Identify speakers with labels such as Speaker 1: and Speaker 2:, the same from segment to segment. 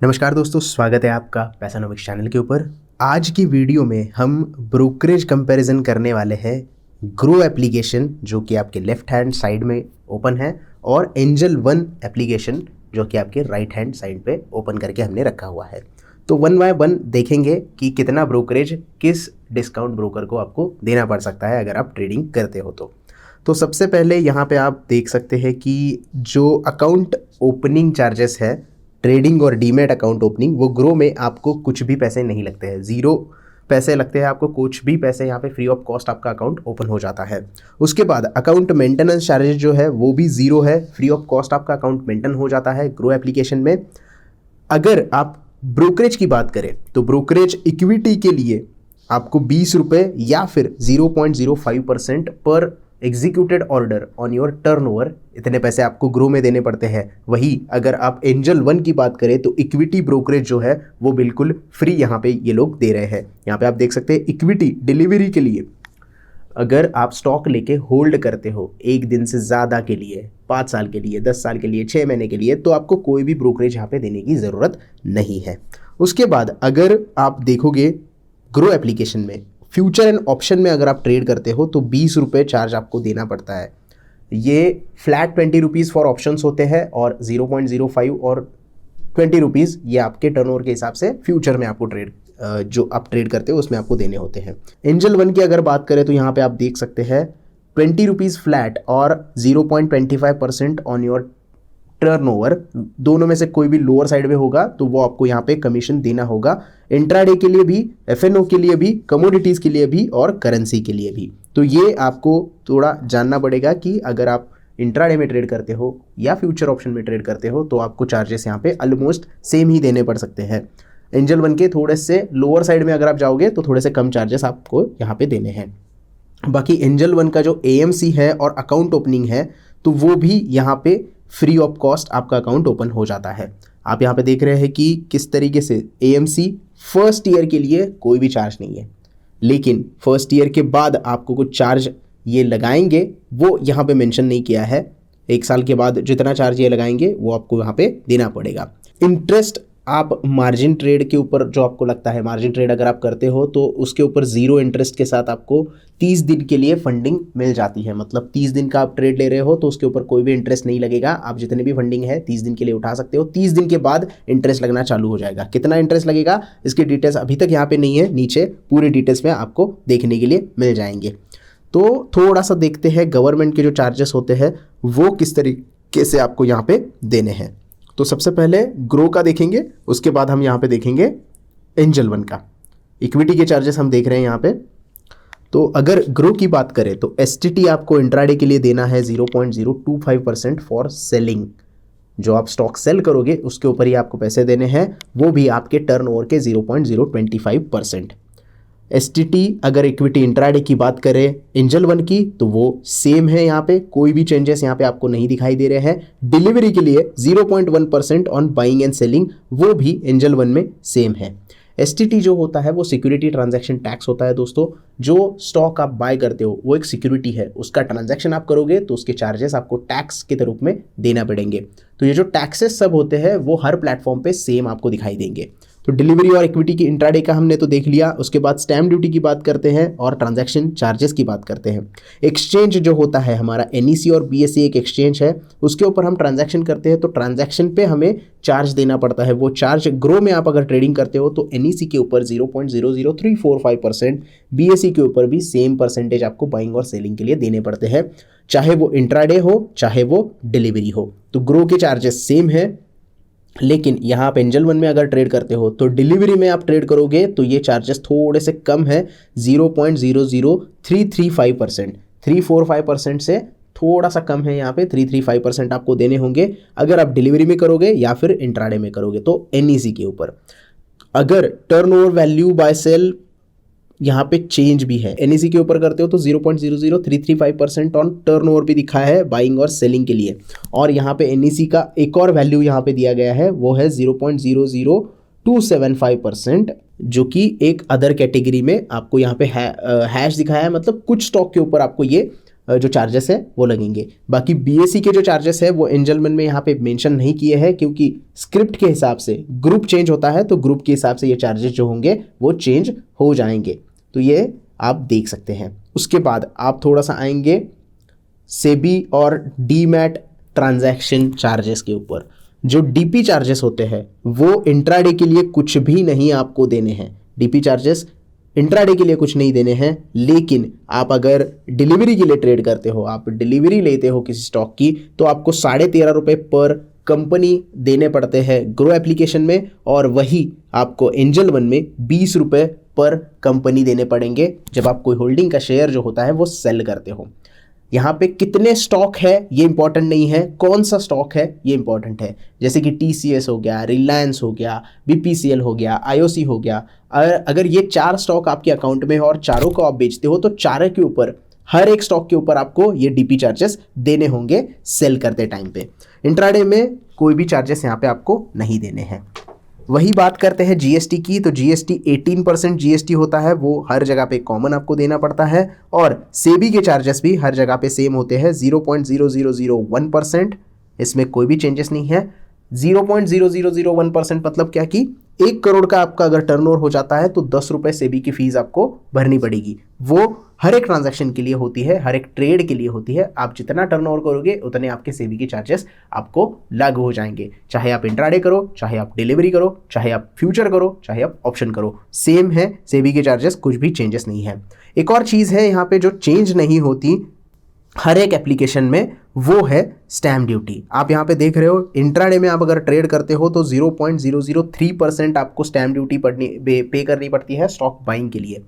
Speaker 1: नमस्कार दोस्तों, स्वागत है आपका पैसानोमिक्स चैनल के ऊपर। आज की वीडियो में हम ब्रोकरेज कंपैरिजन करने वाले हैं ग्रो एप्लीकेशन जो कि आपके लेफ्ट हैंड साइड में ओपन है और एंजल वन एप्लीकेशन जो कि आपके राइट हैंड साइड पे ओपन करके हमने रखा हुआ है। तो वन बाय वन देखेंगे कि कितना ब्रोकरेज किस डिस्काउंट ब्रोकर को आपको देना पड़ सकता है अगर आप ट्रेडिंग करते हो तो सबसे पहले यहाँ पे आप देख सकते हैं कि जो अकाउंट ओपनिंग चार्जेस है ट्रेडिंग और डीमैट अकाउंट ओपनिंग, वो ग्रो में आपको कुछ भी पैसे नहीं लगते हैं, 0 पैसे लगते हैं आपको। कुछ भी पैसे यहाँ पे फ्री ऑफ कॉस्ट आपका अकाउंट ओपन हो जाता है। उसके बाद अकाउंट मेंटेनेंस चार्जेस जो है वो भी 0 है, फ्री ऑफ कॉस्ट आपका अकाउंट मेंटेन हो जाता है ग्रो एप्लीकेशन में। अगर आप ब्रोकरेज की बात करें तो ब्रोकरेज इक्विटी के लिए आपको 20 रुपये या फिर 0.05% पर executed order on your turnover, इतने पैसे आपको ग्रो में देने पड़ते हैं। वही अगर आप एंजल वन की बात करें तो इक्विटी ब्रोकरेज जो है वो बिल्कुल फ्री यहाँ पे ये लोग दे रहे हैं। यहाँ पे आप देख सकते हैं इक्विटी डिलीवरी के लिए अगर आप स्टॉक लेके होल्ड करते हो 1 दिन से ज़्यादा के लिए, 5 साल के लिए, 10 साल के लिए, 6 महीने के लिए, तो आपको कोई भी ब्रोकरेज यहाँ पे देने की ज़रूरत नहीं है। उसके बाद अगर आप देखोगे ग्रो एप्लीकेशन में फ्यूचर एंड ऑप्शन में अगर आप ट्रेड करते हो तो 20 रुपये चार्ज आपको देना पड़ता है। ये फ्लैट 20 रुपीज़ फॉर ऑप्शंस होते हैं और 0.05 और 20 रुपीज़ ये आपके टर्नओवर के हिसाब से फ्यूचर में आपको ट्रेड जो आप ट्रेड करते हो उसमें आपको देने होते हैं। एंजल वन की अगर बात करें तो यहाँ पे आप देख सकते हैं 20 रुपीज़ फ्लैट और 0.25% ऑन योर टर्नओवर, दोनों में से कोई भी लोअर साइड में होगा तो वो आपको यहाँ पे कमीशन देना होगा। इंट्राडे के लिए भी, एफएनओ के लिए भी, कमोडिटीज़ के लिए भी और करेंसी के लिए भी। तो ये आपको थोड़ा जानना पड़ेगा कि अगर आप इंट्राडे में ट्रेड करते हो या फ्यूचर ऑप्शन में ट्रेड करते हो तो आपको चार्जेस यहाँ पे ऑलमोस्ट सेम ही देने पड़ सकते हैं। एंजल वन के थोड़े से लोअर साइड में अगर आप जाओगे तो थोड़े से कम चार्जेस आपको यहाँ पे देने हैं। बाकी एंजल वन का जो एएमसी है और अकाउंट ओपनिंग है तो वो भी यहाँ पे फ्री ऑफ कॉस्ट आपका अकाउंट ओपन हो जाता है। आप यहाँ पे देख रहे हैं कि किस तरीके से एएमसी फर्स्ट ईयर के लिए कोई भी चार्ज नहीं है, लेकिन फर्स्ट ईयर के बाद आपको कुछ चार्ज ये लगाएंगे, वो यहाँ पे मेंशन नहीं किया है। 1 साल के बाद जितना चार्ज ये लगाएंगे वो आपको यहाँ पे देना पड़ेगा। इंटरेस्ट आप मार्जिन ट्रेड के ऊपर जो आपको लगता है, मार्जिन ट्रेड अगर आप करते हो तो उसके ऊपर 0 इंटरेस्ट के साथ आपको 30 दिन के लिए फंडिंग मिल जाती है। मतलब 30 दिन का आप ट्रेड ले रहे हो तो उसके ऊपर कोई भी इंटरेस्ट नहीं लगेगा। आप जितने भी फंडिंग है 30 दिन के लिए उठा सकते हो। 30 दिन के बाद इंटरेस्ट लगना चालू हो जाएगा। कितना इंटरेस्ट लगेगा इसकी डिटेल्स अभी तक यहाँ पे नहीं है, नीचे पूरी डिटेल्स में आपको देखने के लिए मिल जाएंगे। तो थोड़ा सा देखते हैं गवर्नमेंट के जो चार्जेस होते हैं वो किस तरीके से आपको यहाँ पे देने हैं। तो सबसे पहले ग्रो का देखेंगे, उसके बाद हम यहाँ पे देखेंगे एंजल वन का। इक्विटी के चार्जेस हम देख रहे हैं यहाँ पे। तो अगर ग्रो की बात करें तो एसटीटी आपको इंट्राडे के लिए देना है 0.025% फॉर सेलिंग। जो आप स्टॉक सेल करोगे उसके ऊपर ही आपको पैसे देने हैं, वो भी आपके टर्नओवर के 0.025%। एसटीटी अगर इक्विटी इंट्राडे की बात करें एंजल वन की तो वो सेम है, यहाँ पे कोई भी चेंजेस यहाँ पे आपको नहीं दिखाई दे रहे हैं। डिलीवरी के लिए 0.1% ऑन बाइंग एंड सेलिंग, वो भी एंजल वन में सेम है। एसटीटी जो होता है वो सिक्योरिटी ट्रांजैक्शन टैक्स होता है दोस्तों। जो स्टॉक आप बाय करते हो वो एक सिक्योरिटी है, उसका ट्रांजैक्शन आप करोगे तो उसके चार्जेस आपको टैक्स के रूप में देना पड़ेंगे। तो ये जो टैक्सेस सब होते हैं वो हर प्लेटफॉर्म पे सेम आपको दिखाई देंगे। तो डिलीवरी और इक्विटी की इंट्राडे का हमने तो देख लिया। उसके बाद स्टैम्प ड्यूटी की बात करते हैं और ट्रांजैक्शन चार्जेस की बात करते हैं। एक्सचेंज जो होता है हमारा एनईसी और बीएसई एक एक्सचेंज है, उसके ऊपर हम ट्रांजैक्शन करते हैं तो ट्रांजैक्शन पे हमें चार्ज देना पड़ता है। वो चार्ज ग्रो में आप अगर ट्रेडिंग करते हो तो एनईसी के ऊपर 0.00345%, बीएसई के ऊपर भी सेम परसेंटेज आपको बाइंग और सेलिंग के लिए देने पड़ते हैं, चाहे वो इंट्राडे हो चाहे वो डिलीवरी हो। तो ग्रो के चार्जेस सेम है, लेकिन यहाँ आप एंजल वन में अगर ट्रेड करते हो तो डिलीवरी में आप ट्रेड करोगे तो ये चार्जेस थोड़े से कम है, 0.00335%। 345% से थोड़ा सा कम है, यहाँ पे 335% आपको देने होंगे अगर आप डिलीवरी में करोगे या फिर इंट्राडे में करोगे तो एनईसी के ऊपर। अगर टर्नओवर वैल्यू बाय सेल यहाँ पे चेंज भी है, एनईसी के ऊपर करते हो तो 0.00335% ऑन टर्नओवर भी दिखा है बाइंग और सेलिंग के लिए। और यहाँ पे एनईसी का एक और वैल्यू यहाँ पे दिया गया है, वो है 0.00275%, जो कि एक अदर कैटेगरी में आपको यहाँ पे हैश दिखाया है। मतलब कुछ स्टॉक के ऊपर आपको ये जो चार्जेस है वो लगेंगे। बाकी बीएससी के जो चार्जेस है वो एंजल वन में यहाँ पे मेंशन नहीं किए हैं, क्योंकि स्क्रिप्ट के हिसाब से ग्रुप चेंज होता है तो ग्रुप के हिसाब से ये चार्जेस जो होंगे वो चेंज हो जाएंगे। तो ये आप देख सकते हैं। उसके बाद आप थोड़ा सा आएंगे सेबी और डीमैट ट्रांजैक्शन चार्जेस के ऊपर। जो डीपी चार्जेस होते हैं वो इंट्राडे के लिए कुछ भी नहीं आपको देने हैं। डीपी चार्जेस इंट्राडे के लिए कुछ नहीं देने हैं, लेकिन आप अगर डिलीवरी के लिए ट्रेड करते हो, आप डिलीवरी लेते हो किसी स्टॉक की, तो आपको 13.5 रुपये पर कंपनी देने पड़ते हैं ग्रो एप्लीकेशन में, और वही आपको एंजल वन में 20 रुपये पर कंपनी देने पड़ेंगे जब आप कोई होल्डिंग का शेयर जो होता है वो सेल करते हो। यहाँ पे कितने स्टॉक है ये इंपॉर्टेंट नहीं है, कौन सा स्टॉक है ये इंपॉर्टेंट है। जैसे कि TCS हो गया, रिलायंस हो गया, BPCL हो गया, IOC हो गया। अगर ये 4 स्टॉक आपके अकाउंट में है और चारों को आप बेचते हो तो चारों के ऊपर, हर एक स्टॉक के ऊपर आपको ये डीपी चार्जेस देने होंगे सेल करते टाइम पे। इंट्राडे में कोई भी चार्जेस यहाँ पे आपको नहीं देने हैं। वही बात करते हैं जीएसटी की, तो जीएसटी 18% जीएसटी होता है, वो हर जगह पे कॉमन आपको देना पड़ता है। और सेबी के चार्जेस भी हर जगह पे सेम होते हैं, 0.0001%। इसमें कोई भी चेंजेस नहीं है। 0.0001% मतलब क्या कि 1 करोड़ का आपका अगर टर्नओवर हो जाता है तो 10 रुपये सेबी की फीस आपको भरनी पड़ेगी। वो हर एक ट्रांजैक्शन के लिए होती है, हर एक ट्रेड के लिए होती है। आप जितना टर्नओवर करोगे उतने आपके सेबी के चार्जेस आपको लागू हो जाएंगे। चाहे आप इंट्राडे करो, चाहे आप डिलीवरी करो, चाहे आप फ्यूचर करो, चाहे आप ऑप्शन करो, सेम है सेबी के चार्जेस, कुछ भी चेंजेस नहीं है। एक और चीज़ है यहाँ पे जो चेंज नहीं होती हर एक एप्लीकेशन में, वो है स्टैम्प ड्यूटी। आप यहाँ पे देख रहे हो इंट्राडे में आप अगर ट्रेड करते हो तो 0.003% आपको स्टैम्प ड्यूटी पे करनी पड़ती है स्टॉक बाइंग के लिए।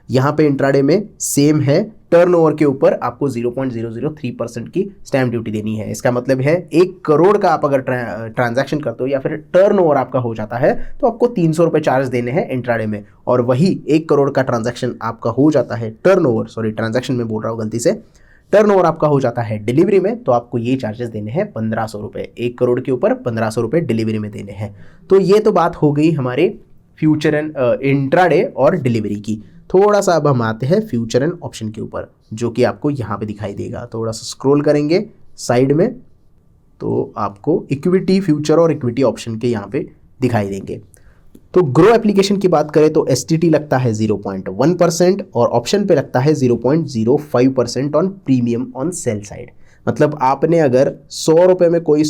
Speaker 1: यहाँ पे इंट्राडे में सेम है, टर्नओवर के ऊपर आपको 0.003% की स्टैम्प ड्यूटी देनी है। इसका मतलब है 1 करोड़ का आप अगर ट्रांजैक्शन करते हो या फिर टर्नओवर आपका हो जाता है तो आपको 300 रुपये चार्ज देने हैं इंट्राडे में। और वही 1 करोड़ का ट्रांजैक्शन आपका हो जाता है ट्रांजैक्शन में बोल रहा हूँ गलती से, टर्नओवर आपका हो जाता है डिलीवरी में, तो आपको ये चार्जेस देने हैं 1500 रुपये। 1 करोड़ के ऊपर 1500 रुपये डिलीवरी में देने हैं। तो ये तो बात हो गई हमारे फ्यूचर एंड इंट्राडे और डिलीवरी की। थोड़ा सा अब हम आते हैं फ्यूचर एंड ऑप्शन के ऊपर, जो कि आपको यहाँ पे दिखाई देगा। थोड़ा सा स्क्रॉल करेंगे साइड में तो आपको इक्विटी फ्यूचर और इक्विटी ऑप्शन के यहाँ पे दिखाई देंगे। तो ग्रो एप्लीकेशन की बात करें तो STT लगता है 0.1% और ऑप्शन पे लगता है 0.05% on premium on sell side. मतलब आपने अगर 100 रुपये में कोई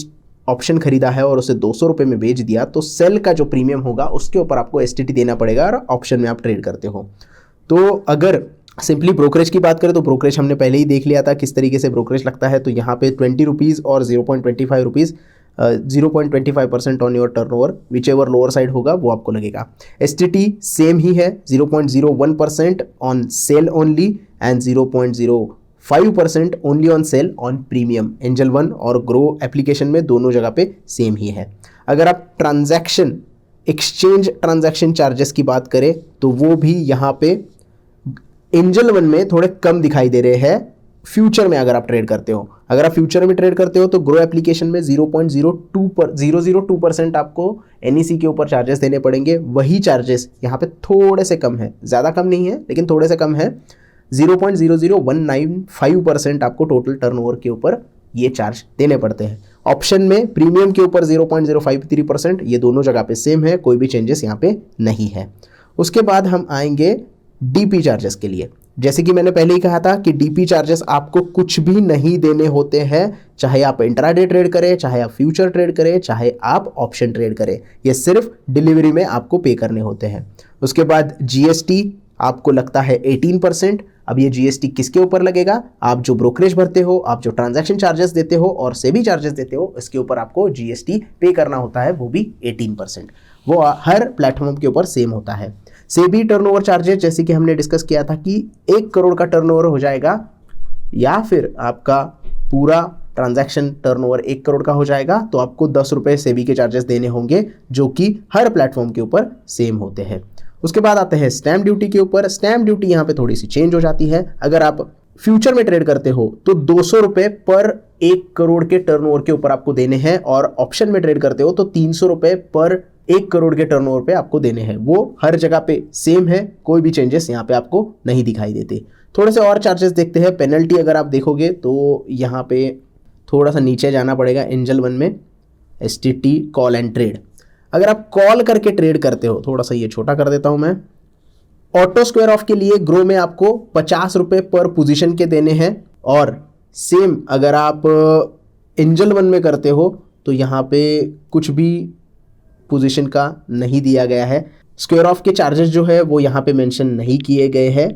Speaker 1: ऑप्शन खरीदा है और उसे 200 रुपये में बेच दिया तो सेल का जो प्रीमियम होगा उसके ऊपर आपको STT देना पड़ेगा और ऑप्शन में आप ट्रेड करते हो। तो अगर सिंपली ब्रोकरेज की बात करें तो ब्रोकरेज हमने पहले ही देख लिया था किस तरीके से ब्रोकरेज लगता है। तो यहाँ पे 20 रुपीज़ और 0.25 rupees 0.25% on your turnover, whichever lower side होगा वो आपको लगेगा। STT सेम ही है, 0.01% on sale only and 0.05% only on sale on premium. Angel one और ग्रो एप्लीकेशन में दोनों जगह पे सेम ही है। अगर आप एक्सचेंज ट्रांजैक्शन चार्जेस की बात करें तो वो भी यहाँ पे एंजल वन में थोड़े कम दिखाई दे रहे हैं फ्यूचर में। अगर आप ट्रेड करते हो, अगर आप फ्यूचर में ट्रेड करते हो तो ग्रो एप्लीकेशन में 0.002% आपको NEC के ऊपर चार्जेस देने पड़ेंगे। वही चार्जेस यहाँ पे थोड़े से कम है, ज़्यादा कम नहीं है लेकिन थोड़े से कम है, 0.00195% आपको टोटल टर्नओवर के ऊपर ये चार्ज देने पड़ते हैं। ऑप्शन में प्रीमियम के ऊपर 0.053%, ये दोनों जगह पे सेम है, कोई भी चेंजेस यहाँ पे नहीं है। उसके बाद हम आएंगे DP चार्जेस के लिए। जैसे कि मैंने पहले ही कहा था कि DP चार्जेस आपको कुछ भी नहीं देने होते हैं, चाहे आप इंट्राडे ट्रेड करें, चाहे आप फ्यूचर ट्रेड करें, चाहे आप ऑप्शन ट्रेड करें, ये सिर्फ डिलीवरी में आपको पे करने होते हैं। उसके बाद GST आपको लगता है 18%। अब ये GST किसके ऊपर लगेगा? आप जो ब्रोकरेज भरते हो, आप जो ट्रांजैक्शन चार्जेस देते हो और सेबी चार्जेस देते हो, इसके ऊपर आपको GST पे करना होता है, वो भी 18%। वो हर प्लेटफॉर्म के ऊपर सेम होता है। सेबी टर्नओवर चार्जेस जैसे कि हमने डिस्कस किया था कि 1 करोड़ का टर्नओवर हो जाएगा या फिर आपका पूरा ट्रांजैक्शन टर्नओवर 1 करोड़ का हो जाएगा तो आपको 10 रुपये सेबी के चार्जेस देने होंगे, जो कि हर प्लेटफॉर्म के ऊपर सेम होते हैं। उसके बाद आते हैं स्टैम्प ड्यूटी के ऊपर। स्टैम्प ड्यूटी यहाँ पे थोड़ी सी चेंज हो जाती है। अगर आप फ्यूचर में ट्रेड करते हो तो 200 रुपये पर 1 करोड़ के टर्नओवर के ऊपर आपको देने हैं, और ऑप्शन में ट्रेड करते हो तो 300 रुपये पर 1 करोड़ के टर्नओवर पे आपको देने हैं। वो हर जगह पे सेम है, कोई भी चेंजेस यहाँ पे आपको नहीं दिखाई देते। थोड़े से और चार्जेस देखते हैं। पेनल्टी अगर आप देखोगे तो यहाँ पे थोड़ा सा नीचे जाना पड़ेगा एंजल वन में, STT कॉल एंड ट्रेड। अगर आप कॉल करके ट्रेड करते हो, थोड़ा सा ये छोटा कर देता हूँ मैं, ऑटो स्क्वायर ऑफ के लिए ग्रो में आपको 50 रुपये पर पोजीशन के देने हैं, और सेम अगर आप एंजल वन में करते हो तो यहाँ पे कुछ भी पोजीशन का नहीं दिया गया है। स्क्वायर ऑफ के चार्जेस जो है वो यहाँ पे मेंशन नहीं किए गए हैं।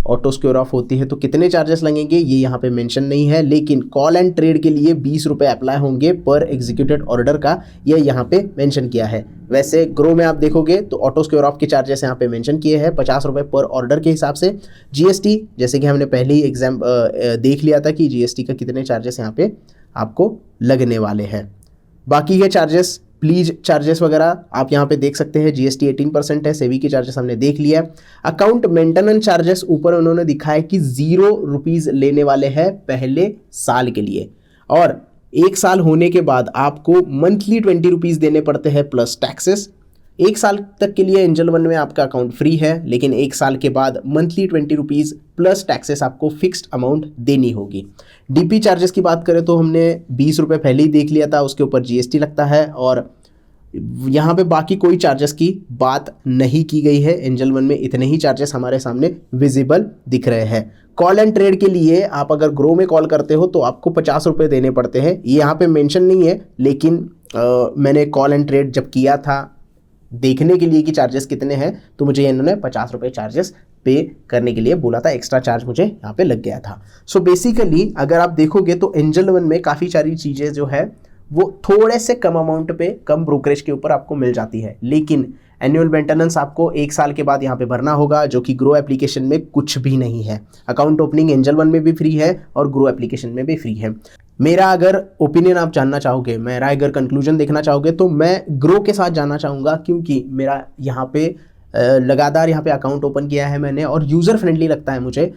Speaker 1: ऑटो स्क्वायर ऑफ होती है तो कितने चार्जेस लगेंगे ये यहाँ पे मेंशन नहीं है, लेकिन कॉल एंड ट्रेड के लिए 20 रुपये अप्लाई होंगे पर एग्जीक्यूटेड ऑर्डर का, ये यहाँ पे मेंशन किया है। वैसे ग्रो में आप देखोगे तो ऑटो स्क्वायर ऑफ के चार्जेस यहाँ पे मेंशन किए हैं 50 रुपये पर ऑर्डर के हिसाब से। GST जैसे कि हमने पहले ही देख लिया था कि GST का कितने चार्जेस यहाँ पे आपको लगने वाले हैं। बाकी के चार्जेस, प्लीज चार्जेस वगैरह आप यहाँ पे देख सकते हैं। GST 18% है, सेवी के चार्जेस हमने देख लिया है। अकाउंट मेंटेनेंस चार्जेस ऊपर उन्होंने दिखाया कि 0 रुपीज़ लेने वाले हैं पहले साल के लिए, और 1 साल होने के बाद आपको मंथली 20 रुपीज़ देने पड़ते हैं प्लस टैक्सेस। 1 साल तक के लिए एंजल वन में आपका अकाउंट फ्री है, लेकिन 1 साल के बाद मंथली 20 रुपीज़ प्लस टैक्सेस आपको फिक्स्ड अमाउंट देनी होगी। DP चार्जेस की बात करें तो हमने 20 रुपये पहले ही देख लिया था, उसके ऊपर GST लगता है, और यहाँ पे बाकी कोई चार्जेस की बात नहीं की गई है। एंजल वन में इतने ही चार्जेस हमारे सामने विजिबल दिख रहे हैं। कॉल एंड ट्रेड के लिए आप अगर ग्रो में कॉल करते हो तो आपको 50 रुपये देने पड़ते हैं, ये यहाँ पे मेंशन नहीं है, लेकिन मैंने कॉल एंड ट्रेड जब किया था देखने के लिए कि चार्जेस कितने हैं, तो मुझे इन्होंने 50 रुपये चार्जेस पे करने के लिए बोला था, एक्स्ट्रा चार्ज मुझे यहाँ पे लग गया था। सो बेसिकली अगर आप देखोगे तो एंजल वन में काफ़ी सारी चीज़ें जो है वो थोड़े से कम अमाउंट पे, कम ब्रोकरेज के ऊपर आपको मिल जाती है, लेकिन एनुअल मेंटेनेंस आपको 1 साल के बाद यहाँ पे भरना होगा, जो कि ग्रो एप्लीकेशन में कुछ भी नहीं है। अकाउंट ओपनिंग एंजल वन में भी फ्री है और ग्रो एप्लीकेशन में भी फ्री है। मेरा अगर ओपिनियन आप जानना चाहोगे, मेरा अगर कंक्लूजन देखना चाहोगे, तो मैं ग्रो के साथ जाना चाहूँगा, क्योंकि मेरा यहाँ पे लगातार यहाँ पे अकाउंट ओपन किया है मैंने और यूज़र फ्रेंडली लगता है मुझे।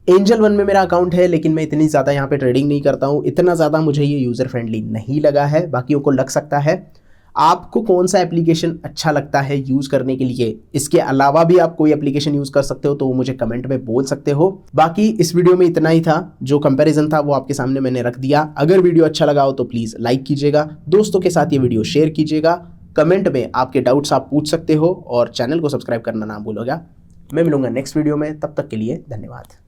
Speaker 1: एंजल वन में मेरा अकाउंट है, लेकिन मैं इतनी ज़्यादा यहाँ पे ट्रेडिंग नहीं करता हूँ, इतना ज़्यादा मुझे ये यूज़र फ्रेंडली नहीं लगा है, बाकियों को लग सकता है। आपको कौन सा एप्लीकेशन अच्छा लगता है यूज़ करने के लिए, इसके अलावा भी आप कोई एप्लीकेशन यूज़ कर सकते हो, तो वो मुझे कमेंट में बोल सकते हो। बाकी इस वीडियो में इतना ही था, जो कंपैरिजन था वो आपके सामने मैंने रख दिया। अगर वीडियो अच्छा लगा हो तो प्लीज़ लाइक कीजिएगा, दोस्तों के साथ ये वीडियो शेयर कीजिएगा, कमेंट में आपके डाउट्स आप पूछ सकते हो, और चैनल को सब्सक्राइब करना ना भूलिएगा। मैं मिलूंगा नेक्स्ट वीडियो में, तब तक के लिए धन्यवाद।